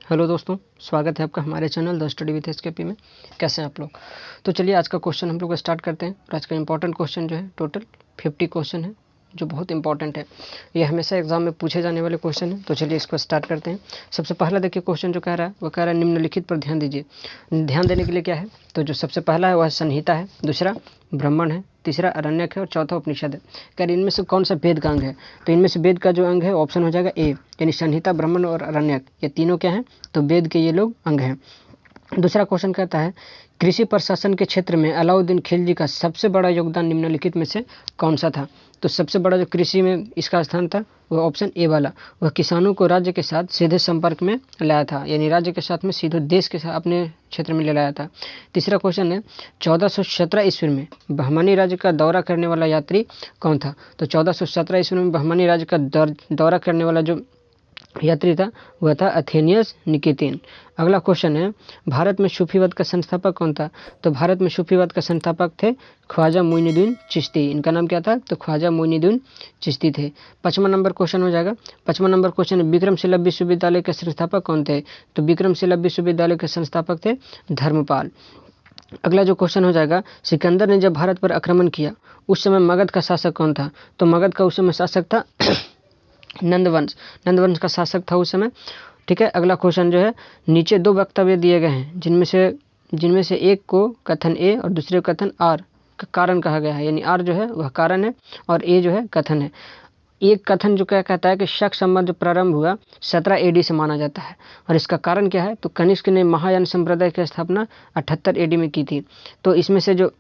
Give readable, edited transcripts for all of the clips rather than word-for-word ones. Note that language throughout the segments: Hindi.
हेलो दोस्तों, स्वागत है आपका हमारे channel the study with SKP में। कैसे हैं आप लोग? तो चलिए आज का क्वेश्चन हम लोग स्टार्ट करते हैं। और आज का इंपॉर्टेंट क्वेश्चन जो है टोटल 50 क्वेश्चन है, जो बहुत इंपॉर्टेंट है। ये हमेशा एग्जाम में पूछे जाने वाले क्वेश्चन है। तो चलिए इसको स्टार्ट करते हैं। सबसे पहला देखिए क्वेश्चन जो कह रहा है वो कह रहा है निम्नलिखित पर ध्यान दीजिए। ध्यान देने के लिए क्या है, तो जो सबसे पहला है वह संहिता है, दूसरा ब्राह्मण है, तीसरा अरण्यक है और चौथा उपनिषद है। कह रहे इनमें से कौन सा वेद का अंग है? तो इनमें से वेद का जो अंग है ऑप्शन हो जाएगा ए, यानी संहिता, ब्राह्मण और अरण्यक, ये तीनों क्या हैं? तो वेद के ये लोग अंग हैं। दूसरा क्वेश्चन कहता है कृषि प्रशासन के क्षेत्र में अलाउद्दीन खिलजी का सबसे बड़ा योगदान निम्नलिखित में से कौन सा था? तो सबसे बड़ा जो कृषि में इसका स्थान था वह ऑप्शन ए वाला, वह किसानों को राज्य के साथ सीधे संपर्क में लाया था, यानी राज्य के साथ में सीधे देश के साथ अपने क्षेत्र में ले लाया था। तीसरा क्वेश्चन है 1417 ईस्वी में बहमनी राज्य का दौरा करने वाला यात्री कौन था? तो 1417 ईस्वी में बहमनी राज्य का दौरा करने वाला जो यात्री था वह था अथेनियस निकेतिन। अगला क्वेश्चन है भारत में सूफीवाद का संस्थापक कौन था? तो भारत में सूफीवाद का संस्थापक थे ख्वाजा मोइनुद्दीन चिश्ती। इनका नाम क्या था? तो ख्वाजा मोइनुद्दीन चिश्ती थे। 5वां नंबर क्वेश्चन हो जाएगा। 5वां नंबर क्वेश्चन है विक्रमशिला विश्वविद्यालय के संस्थापक कौन थे? तो विक्रमशिला विश्वविद्यालय के संस्थापक थे धर्मपाल। अगला जो क्वेश्चन हो जाएगा सिकंदर ने जब भारत पर आक्रमण किया उस समय मगध का शासक कौन था? तो मगध का उस समय शासक था नंदवंश का शासक था उस समय। ठीक है। अगला क्वेश्चन जो है नीचे दो वक्तव्य दिए गए हैं जिनमें से एक को कथन ए और दूसरे को कथन आर का कारण कहा गया है, यानी आर जो है वह कारण है और ए जो है कथन है। एक कथन जो क्या कहता है कि शक संबंध जो प्रारंभ हुआ 17 एडी से माना जाता है, और इसका कारण क्या है? तो कनिष्क ने महायान संप्रदाय की स्थापना 78 एडी में की थी। तो इसमें से जो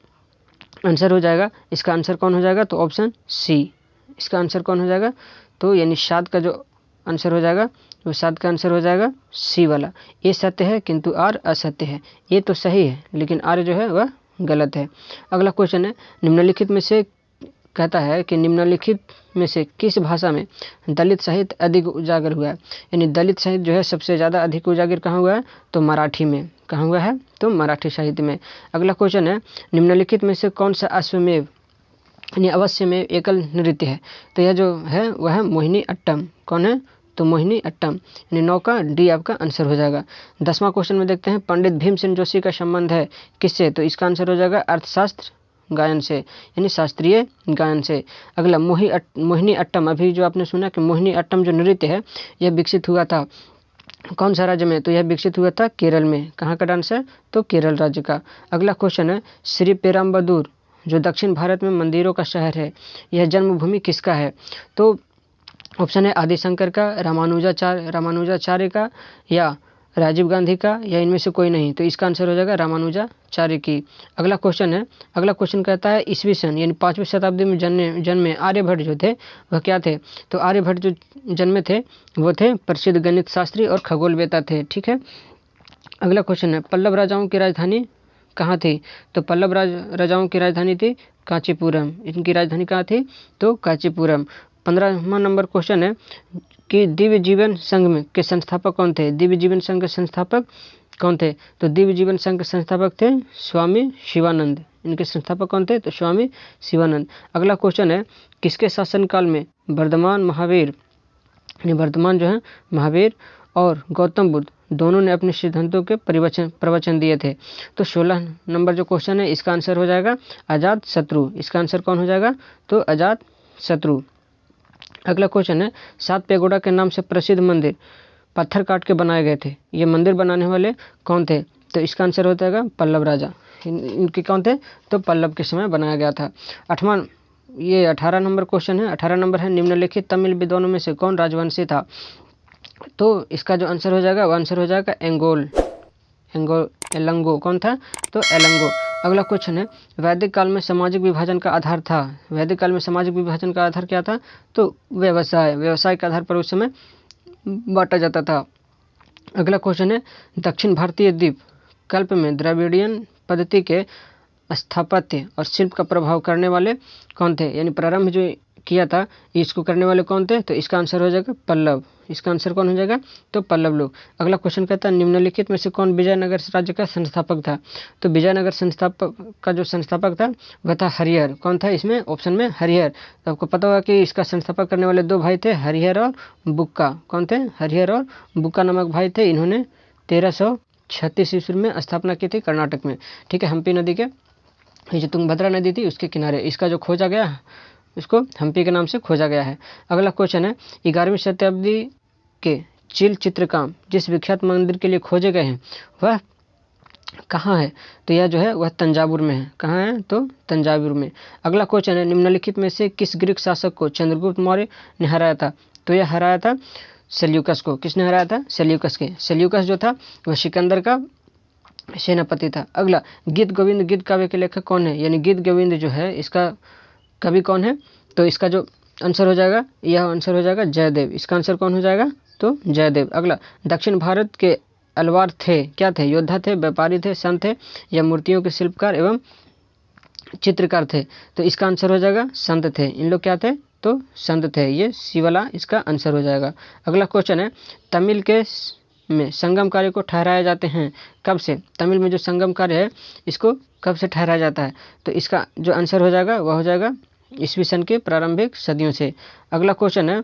आंसर हो जाएगा, इसका आंसर कौन हो जाएगा? तो ऑप्शन सी, इसका आंसर कौन हो जाएगा? तो यानी सात का जो आंसर हो जाएगा वो सात का आंसर हो जाएगा सी वाला। ए सत्य है किंतु आर असत्य है। ए तो सही है लेकिन आर जो है वह गलत है। अगला क्वेश्चन है निम्नलिखित में से कहता है कि निम्नलिखित में से किस भाषा में दलित साहित्य अधिक उजागर हुआ है? यानी दलित साहित्य जो है सबसे ज़्यादा अधिक उजागर कहाँ हुआ है? तो मराठी में। कहाँ हुआ है? तो मराठी साहित्य में। अगला क्वेश्चन है निम्नलिखित में से कौन सा अश्वमेव यानी अवश्य में एकल नृत्य है? तो यह जो है वह है मोहिनी अट्टम। कौन है? तो मोहिनी अट्टम, यानी 9 का डी आपका आंसर हो जाएगा। 10वां क्वेश्चन में देखते हैं पंडित भीमसेन जोशी का संबंध है किससे? तो इसका आंसर हो जाएगा अर्थशास्त्र गायन से, यानी शास्त्रीय गायन से। अगला मोहिनी अट्टम, अभी जो आपने सुना कि मोहिनी अट्टम जो नृत्य है यह विकसित हुआ था कौन सा राज्य में? तो यह विकसित हुआ था केरल में। कहाँ का डांस है? तो केरल राज्य का। अगला क्वेश्चन है श्री पेराम्बदूर जो दक्षिण भारत में मंदिरों का शहर है, यह जन्मभूमि किसका है? तो ऑप्शन है आदिशंकर का, रामानुजाचार्य का, या राजीव गांधी का, या इनमें से कोई नहीं। तो इसका आंसर हो जाएगा रामानुजाचार्य की। अगला क्वेश्चन कहता है ईस्वी सन यानी 5वीं शताब्दी में जन्मे आर्यभट्ट जो थे वह क्या थे? तो आर्यभट्ट जो जन्मे थे वो थे प्रसिद्ध गणित शास्त्री और खगोलवेता थे। ठीक है। अगला क्वेश्चन है पल्लव राजाओं की राजधानी कहाँ थी? तो पल्लव राजाओं की राजधानी थी कांचीपुरम। इनकी राजधानी कहाँ थी? तो कांचीपुरम। 15वां नंबर क्वेश्चन है कि दिव्य जीवन संघ के संस्थापक कौन थे? दिव्य जीवन संघ के संस्थापक कौन थे? तो दिव्य जीवन संघ के संस्थापक थे स्वामी शिवानंद। इनके संस्थापक कौन थे? तो स्वामी शिवानंद। अगला क्वेश्चन है किसके शासनकाल में वर्धमान जो है महावीर और गौतम बुद्ध दोनों ने अपने सिद्धांतों के प्रवचन दिए थे? तो 16 नंबर जो क्वेश्चन है इसका आंसर हो जाएगा अजात शत्रु। इसका आंसर कौन हो जाएगा? तो अजात शत्रु। अगला क्वेश्चन है 7 पेगोडा के नाम से प्रसिद्ध मंदिर पत्थर काट के बनाए गए थे, ये मंदिर बनाने वाले कौन थे? तो इसका आंसर हो जाएगा पल्लव राजा। इनके कौन थे? तो पल्लव के समय बनाया गया था। 18 नंबर क्वेश्चन है। 18 नंबर है निम्नलिखित तमिल विद्वानों में से कौन राजवंशी था? तो इसका जो आंसर हो जाएगा वो आंसर हो जाएगा एलंगो। कौन था? तो एलंगो। अगला क्वेश्चन है वैदिक काल में सामाजिक विभाजन का आधार था। वैदिक काल में सामाजिक विभाजन का आधार क्या था? तो व्यवसाय के आधार पर उस समय बांटा जाता था। अगला क्वेश्चन है दक्षिण भारतीय द्वीप कल्प में द्रविड़ियन पद्धति के स्थापत्य और शिल्प का प्रभाव करने वाले कौन थे, यानी प्रारंभ जो किया था इसको करने वाले कौन थे, तो इसका आंसर हो जाएगा पल्लव। इसका आंसर कौन हो जाएगा, तो पल्लव लोग। अगला क्वेश्चन कहता है निम्नलिखित में से कौन विजयनगर राज्य का संस्थापक था, तो विजयनगर संस्थापक का जो संस्थापक था वह था हरिहर। कौन था इसमें, ऑप्शन में हरिहर। तो आपको पता होगा कि इसका संस्थापक करने वाले दो भाई थे, हरिहर और बुक्का। कौन थे, हरिहर और बुक्का नामक भाई थे। इन्होंने 1336 ईस्वी में स्थापना की थी कर्नाटक में, ठीक है, हम्पी नदी के, ये जो तुंगभद्रा नदी थी उसके किनारे। इसका जो खोजा गया इसको हम्पी के नाम से खोजा गया है। अगला क्वेश्चन है 11वीं शताब्दी के चील चित्रकार जिस विख्यात मंदिर के लिए खोजे गए हैं वह कहाँ है, तो यह जो है वह तंजावुर में है। कहाँ है, तो तंजावुर में। अगला क्वेश्चन है निम्नलिखित में से किस ग्रीक शासक को चंद्रगुप्त मौर्य ने हराया था, तो यह हराया था सेल्यूकस को। किसने हराया था, सेल्यूकस के। सेल्यूकस जो था वह सिकंदर का सेनापति था। अगला गीत गोविंद गीत काव्य के लेखक कौन है, यानी गीत गोविंद जो है इसका कवि कौन है, तो इसका जो आंसर हो जाएगा यह आंसर हो जाएगा जयदेव। इसका आंसर कौन हो जाएगा, तो जयदेव। अगला दक्षिण भारत के अलवार थे, क्या थे, योद्धा थे, व्यापारी थे, संत थे, या मूर्तियों के शिल्पकार एवं चित्रकार थे, तो इसका आंसर हो जाएगा संत थे। इन लोग क्या थे, तो संत थे। ये सी वाला इसका आंसर हो जाएगा। अगला क्वेश्चन है तमिल के में संगम कार्य को ठहराया जाते हैं कब से, तमिल में जो संगम कार्य है इसको कब से ठहराया जाता है, तो इसका जो आंसर हो जाएगा वह हो जाएगा ईस्वी सन के प्रारंभिक सदियों से। अगला क्वेश्चन है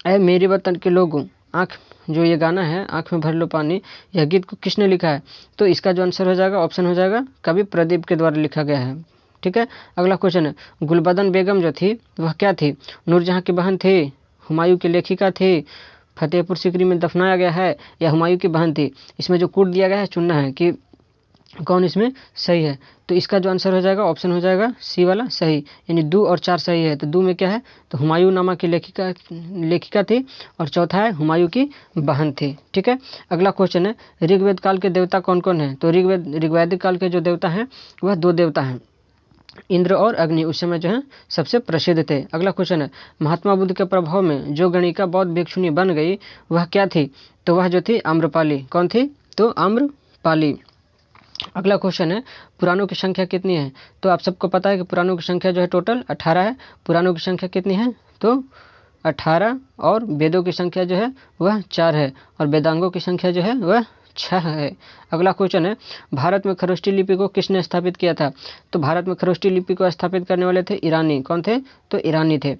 ऐ मेरे वतन के लोगों आँख, जो ये गाना है आँख में भर लो पानी, यह गीत को किसने लिखा है, तो इसका जो आंसर हो जाएगा ऑप्शन हो जाएगा कवि प्रदीप के द्वारा लिखा गया है, ठीक है। अगला क्वेश्चन है गुलबदन बेगम जो थी वह क्या थी, नूरजहाँ की बहन थी, हुमायूं की लेखिका थी, फतेहपुर सीकरी में दफनाया गया है, या हुमायूं की बहन थी। इसमें जो कोड दिया गया है चुनना है कि कौन इसमें सही है, तो इसका जो आंसर हो जाएगा ऑप्शन हो जाएगा सी वाला सही, यानी 2 और 4 सही है। तो 2 में क्या है, तो हुमायूं नामा की लेखिका थी, और चौथा है हुमायूं की बहन थी, ठीक है। अगला क्वेश्चन है ऋग्वेद काल के देवता कौन कौन है, तो ऋग्वैदिक काल के जो देवता हैं वह 2 देवता हैं, इंद्र और अग्नि उस समय जो है सबसे प्रसिद्ध थे। अगला क्वेश्चन है महात्मा बुद्ध के प्रभाव में जो गणिका बौद्ध भिक्षुणी बन गई वह क्या थी, तो वह जो थी आम्रपाली। कौन थी, तो आम्रपाली। अगला क्वेश्चन है पुराणों की संख्या कितनी है, तो आप सबको पता है कि पुराणों की संख्या जो है टोटल 18 है। पुराणों की संख्या कितनी है, तो 18, और वेदों की संख्या जो है वह 4 है, और वेदांगों की संख्या जो है वह 6 है। अगला क्वेश्चन है भारत में खरोष्टी लिपि को किसने स्थापित किया था, तो भारत में खरोष्टी लिपि को स्थापित करने वाले थे ईरानी। कौन थे, तो ईरानी थे।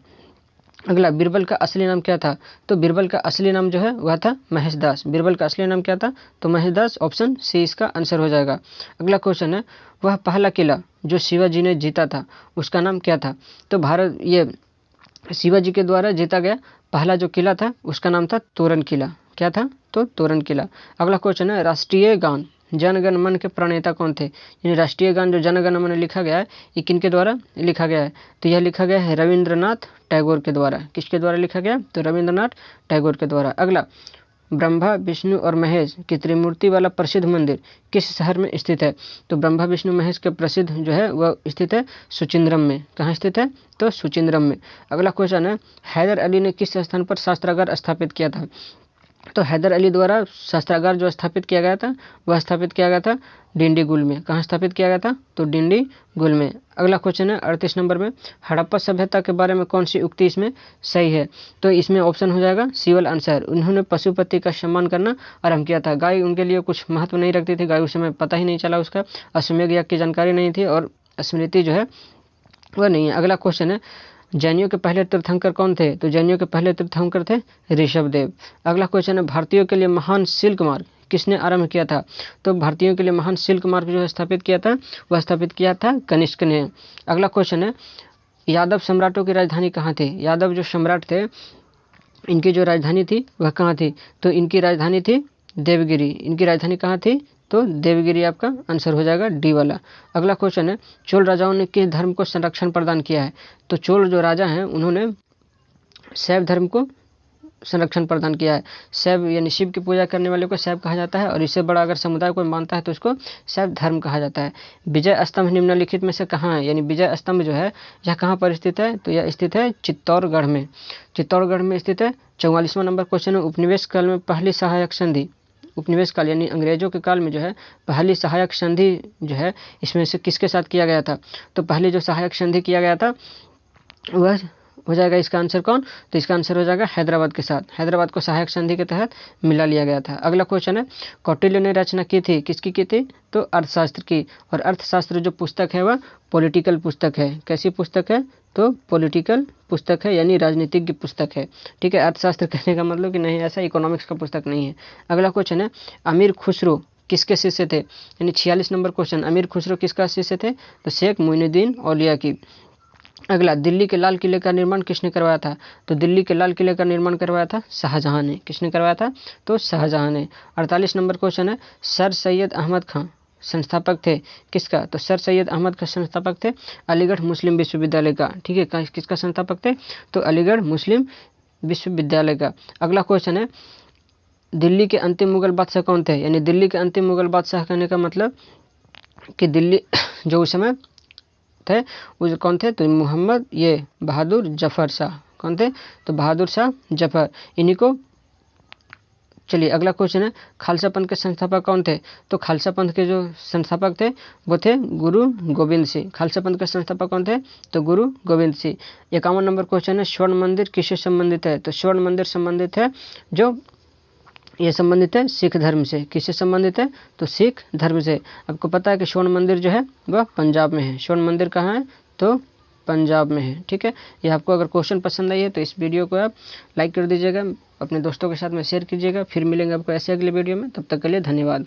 अगला बीरबल का असली नाम क्या था, तो बीरबल का असली नाम जो है वह था महेश दास। बीरबल का असली नाम क्या था, तो महेश दास, ऑप्शन सी इसका आंसर हो जाएगा। अगला क्वेश्चन है वह पहला किला जो शिवाजी ने जीता था उसका नाम क्या था, तो भारत ये शिवाजी के द्वारा जीता गया पहला जो किला था उसका नाम था तोरण किला। क्या था, तो तोरण किला। अगला क्वेश्चन है राष्ट्रीय गान जनगण मन के प्रणेता कौन थे, यानी राष्ट्रीय गान जो जनगण मन लिखा गया है ये किन के द्वारा लिखा गया है, तो यह लिखा गया है रविंद्रनाथ टैगोर के द्वारा। किसके द्वारा लिखा गया, तो रविंद्रनाथ टैगोर के द्वारा। अगला ब्रह्मा विष्णु और महेश की त्रिमूर्ति वाला प्रसिद्ध मंदिर किस शहर में स्थित है, तो ब्रह्मा विष्णु महेश के प्रसिद्ध जो है वह स्थित है सुचिंद्रम में। कहाँ स्थित है, तो सुचिंद्रम में। अगला क्वेश्चन है हैदर अली ने किस स्थान पर शास्त्रागार स्थापित किया था, तो हैदर अली द्वारा शास्त्रागार जो स्थापित किया गया था वह स्थापित किया गया था डिंडीगुल में। कहाँ स्थापित किया गया था, तो डिंडीगुल में। अगला क्वेश्चन है 38 नंबर में हड़प्पा सभ्यता के बारे में कौन सी उक्ति इसमें सही है, तो इसमें ऑप्शन हो जाएगा सी वाला आंसर। उन्होंने पशुपति का सम्मान करना आरंभ किया था। गाय उनके लिए कुछ महत्व नहीं रखती थी, गाय उस समय पता ही नहीं चला उसका, अश्वमेध याग की जानकारी नहीं थी, और स्मृति जो है वह नहीं है। अगला क्वेश्चन है जैनियों के पहले तीर्थंकर कौन थे, तो जैनियों के पहले तीर्थंकर थे ऋषभदेव। अगला क्वेश्चन है भारतीयों के लिए महान सिल्क मार्ग किसने आरंभ किया था, तो भारतीयों के लिए महान सिल्क मार्ग जो है स्थापित किया था वह स्थापित किया था कनिष्क ने। अगला क्वेश्चन है यादव सम्राटों की राजधानी कहाँ थी, यादव जो सम्राट थे इनकी जो राजधानी थी वह कहाँ थी, तो इनकी राजधानी थी देवगिरी। इनकी राजधानी कहाँ थी, तो देवगिरी आपका आंसर हो जाएगा डी वाला। अगला क्वेश्चन है चोल राजाओं ने किस धर्म को संरक्षण प्रदान किया है, तो चोल जो राजा हैं उन्होंने शैव धर्म को संरक्षण प्रदान किया है। शैव यानी शिव की पूजा करने वाले को शैव कहा जाता है, और इससे बड़ा अगर समुदाय कोई मानता है तो उसको शैव धर्म कहा जाता है। विजय स्तंभ निम्नलिखित में से कहाँ है, यानी विजय स्तंभ जो है यह कहाँ पर स्थित है, तो यह स्थित है चित्तौड़गढ़ में। चित्तौड़गढ़ में स्थित है। 44वां नंबर क्वेश्चन है उपनिवेश काल में पहली सहायक संधि उपनिवेश काल यानी अंग्रेजों के काल में जो है पहली सहायक संधि जो है इसमें से किसके साथ किया गया था? तो पहले जो सहायक संधि किया गया था वह हो जाएगा इसका आंसर कौन? तो इसका आंसर हो जाएगा हैदराबाद के साथ। हैदराबाद को सहायक संधि के तहत मिला लिया गया था। अगला क्वेश्चन है, कौटिल्य ने रचना की थी, किसकी की थी? तो अर्थशास्त्र की। और अर्थशास्त्र जो पुस्तक है वह पॉलिटिकल पुस्तक है। कैसी पुस्तक है? तो पॉलिटिकल पुस्तक है यानी राजनीतिक की पुस्तक है। ठीक है, अर्थशास्त्र कहने का मतलब कि नहीं ऐसा इकोनॉमिक्स का पुस्तक नहीं है। अगला क्वेश्चन है, अमीर खुसरो किसके शिष्य थे? यानी 46 नंबर क्वेश्चन, अमीर खुसरो किसका शिष्य थे? तो शेख मोइनुद्दीन औलिया की। अगला, दिल्ली के लाल किले का निर्माण किसने करवाया था? तो दिल्ली के लाल किले का निर्माण करवाया था शाहजहां ने। किसने करवाया था? तो शाहजहां ने। 48 नंबर क्वेश्चन है, सर सैयद अहमद खां संस्थापक थे किसका? तो सर सैयद अहमद खां संस्थापक थे अलीगढ़ मुस्लिम विश्वविद्यालय का। ठीक है, किसका संस्थापक थे? तो अलीगढ़ मुस्लिम विश्वविद्यालय का। अगला क्वेश्चन है, दिल्ली के अंतिम मुगल बादशाह कौन थे? यानी दिल्ली के अंतिम मुगल बादशाह कहने का मतलब कि दिल्ली जो उस समय थे वो कौन थे? तो मोहम्मद बहादुर जफर शाह। कौन थे? तो बहादुर शाह जफर, इन्हीं को। चलिए अगला क्वेश्चन है, खालसा पंथ के संस्थापक कौन थे? तो खालसा पंथ के जो संस्थापक थे वो थे गुरु गोविंद सिंह। खालसा पंथ के संस्थापक कौन थे? तो गुरु गोविंद सिंह। 51 नंबर क्वेश्चन है, स्वर्ण मंदिर किससे संबंधित है? तो स्वर्ण मंदिर संबंधित है जो ये संबंधित है सिख धर्म से। किससे संबंधित है? तो सिख धर्म से। आपको पता है कि स्वर्ण मंदिर जो है वह पंजाब में है। स्वर्ण मंदिर कहाँ है? तो पंजाब में है। ठीक है, ये आपको अगर क्वेश्चन पसंद आई है तो इस वीडियो को आप लाइक कर दीजिएगा, अपने दोस्तों के साथ में शेयर कीजिएगा। फिर मिलेंगे आपको ऐसे अगले वीडियो में, तब तक के लिए धन्यवाद।